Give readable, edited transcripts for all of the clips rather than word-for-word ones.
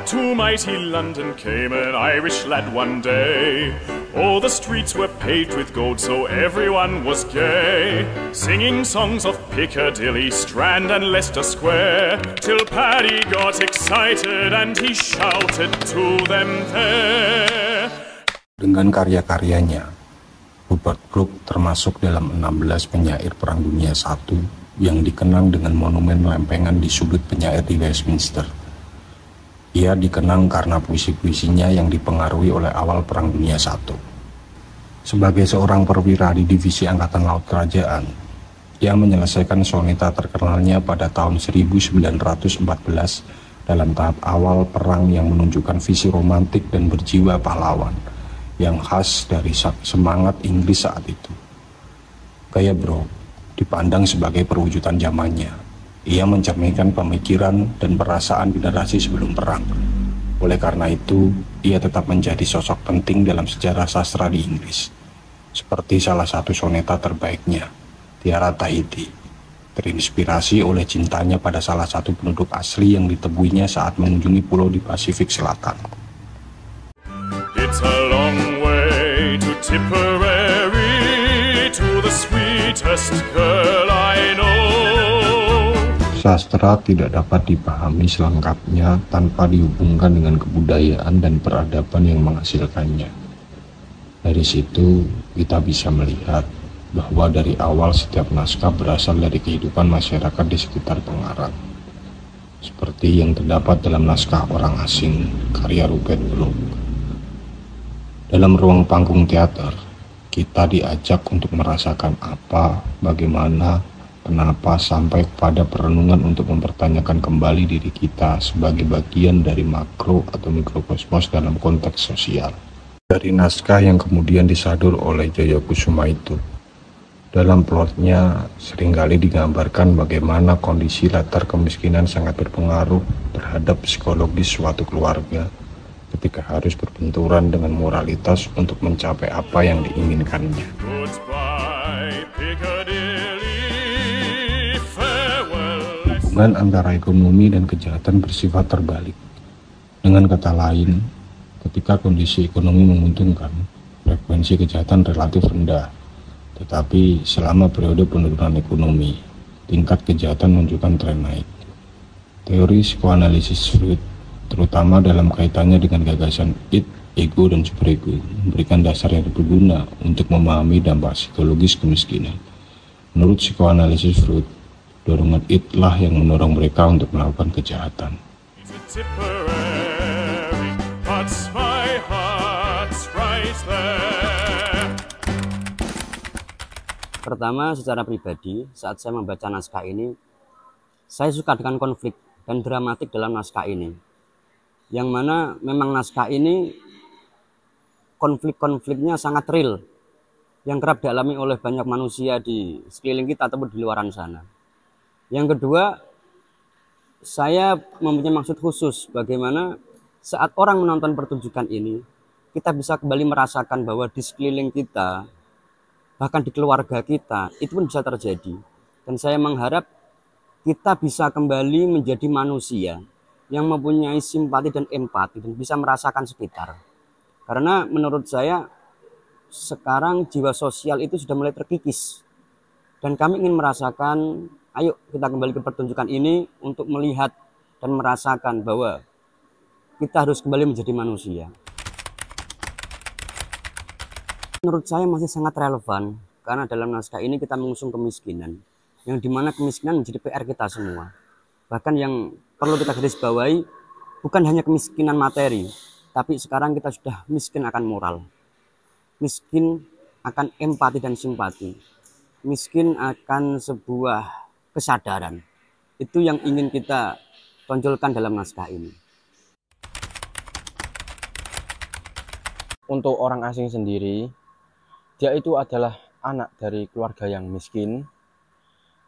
To mighty London came an Irish lad one day. All the streets were paved with gold, so everyone was gay, singing songs of Piccadilly, Strand and Leicester Square, till Paddy got excited and he shouted to them there. Dengan karya-karyanya, Rupert Brooke termasuk dalam 16 penyair Perang Dunia I yang dikenang dengan monumen lempengan di sudut penyair di Westminster. Ia dikenang karena puisi-puisinya yang dipengaruhi oleh awal Perang Dunia I. Sebagai seorang perwira di Divisi Angkatan Laut Kerajaan, ia menyelesaikan soneta terkenalnya pada tahun 1914 dalam tahap awal perang yang menunjukkan visi romantik dan berjiwa pahlawan yang khas dari semangat Inggris saat itu. Gaya Brooke dipandang sebagai perwujudan zamannya. Ia mencerminkan pemikiran dan perasaan generasi sebelum perang. Oleh karena itu, ia tetap menjadi sosok penting dalam sejarah sastra di Inggris. Seperti salah satu soneta terbaiknya, Tiara Tahiti, terinspirasi oleh cintanya pada salah satu penduduk asli yang ditemuinya saat mengunjungi pulau di Pasifik Selatan. It's a long way to Tipperary, to the sweetest girl I know. Sastra tidak dapat dipahami selengkapnya tanpa dihubungkan dengan kebudayaan dan peradaban yang menghasilkannya. Dari situ, kita bisa melihat bahwa dari awal setiap naskah berasal dari kehidupan masyarakat di sekitar pengarang. Seperti yang terdapat dalam naskah Orang Asing, karya Rupert Brooke. Dalam ruang panggung teater, kita diajak untuk merasakan apa, bagaimana, kenapa sampai kepada perenungan untuk mempertanyakan kembali diri kita sebagai bagian dari makro atau mikrokosmos dalam konteks sosial. Dari naskah yang kemudian disadur oleh Jayakusuma itu, dalam plotnya seringkali digambarkan bagaimana kondisi latar kemiskinan sangat berpengaruh terhadap psikologis suatu keluarga ketika harus berbenturan dengan moralitas untuk mencapai apa yang diinginkannya. Hubungan antara ekonomi dan kejahatan bersifat terbalik. Dengan kata lain, ketika kondisi ekonomi menguntungkan, frekuensi kejahatan relatif rendah. Tetapi selama periode penurunan ekonomi, tingkat kejahatan menunjukkan tren naik. Teori psikoanalisis Freud, terutama dalam kaitannya dengan gagasan id, ego, dan superego, memberikan dasar yang berguna untuk memahami dampak psikologis kemiskinan. Menurut psikoanalisis Freud, dorongan itlah yang mendorong mereka untuk melakukan kejahatan. Pertama, secara pribadi, saat saya membaca naskah ini, saya suka dengan konflik dan dramatik dalam naskah ini. Yang mana memang naskah ini konflik-konfliknya sangat real, yang kerap dialami oleh banyak manusia di sekeliling kita ataupun di luaran sana. Yang kedua, saya mempunyai maksud khusus bagaimana saat orang menonton pertunjukan ini, kita bisa kembali merasakan bahwa di sekeliling kita, bahkan di keluarga kita, itu pun bisa terjadi. Dan saya mengharap kita bisa kembali menjadi manusia yang mempunyai simpati dan empati dan bisa merasakan sekitar. Karena menurut saya, sekarang jiwa sosial itu sudah mulai terkikis. Dan kami ingin merasakan, ayo kita kembali ke pertunjukan ini untuk melihat dan merasakan bahwa kita harus kembali menjadi manusia. Menurut saya masih sangat relevan karena dalam naskah ini kita mengusung kemiskinan, yang dimana kemiskinan menjadi PR kita semua. Bahkan yang perlu kita garis bawahi bukan hanya kemiskinan materi, tapi sekarang kita sudah miskin akan moral, miskin akan empati dan simpati, miskin akan sebuah kesadaran. Itu yang ingin kita tonjolkan dalam naskah ini. Untuk Orang Asing sendiri, dia itu adalah anak dari keluarga yang miskin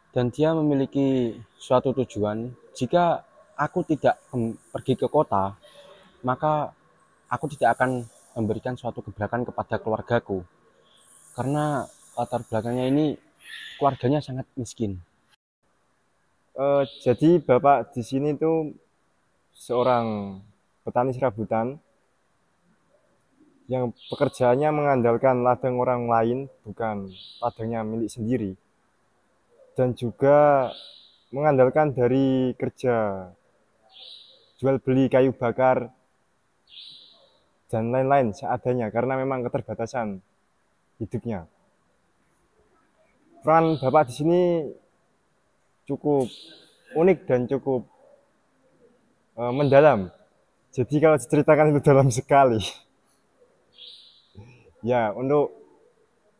dan dia memiliki suatu tujuan. Jika aku tidak pergi ke kota, maka aku tidak akan memberikan suatu gebrakan kepada keluargaku. Karena latar belakangnya ini keluarganya sangat miskin. Jadi Bapak di sini tuh seorang petani serabutan yang pekerjaannya mengandalkan ladang orang lain, bukan ladangnya milik sendiri, dan juga mengandalkan dari kerja jual beli kayu bakar dan lain-lain seadanya karena memang keterbatasan hidupnya. Peran Bapak di sini cukup unik dan cukup mendalam. Jadi kalau diceritakan itu dalam sekali. Ya, untuk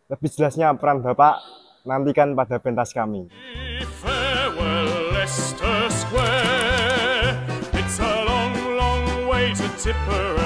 lebih jelasnya peran Bapak nantikan pada pentas kami. Farewell, Leicester Square. It's a long, long way to Tipperary.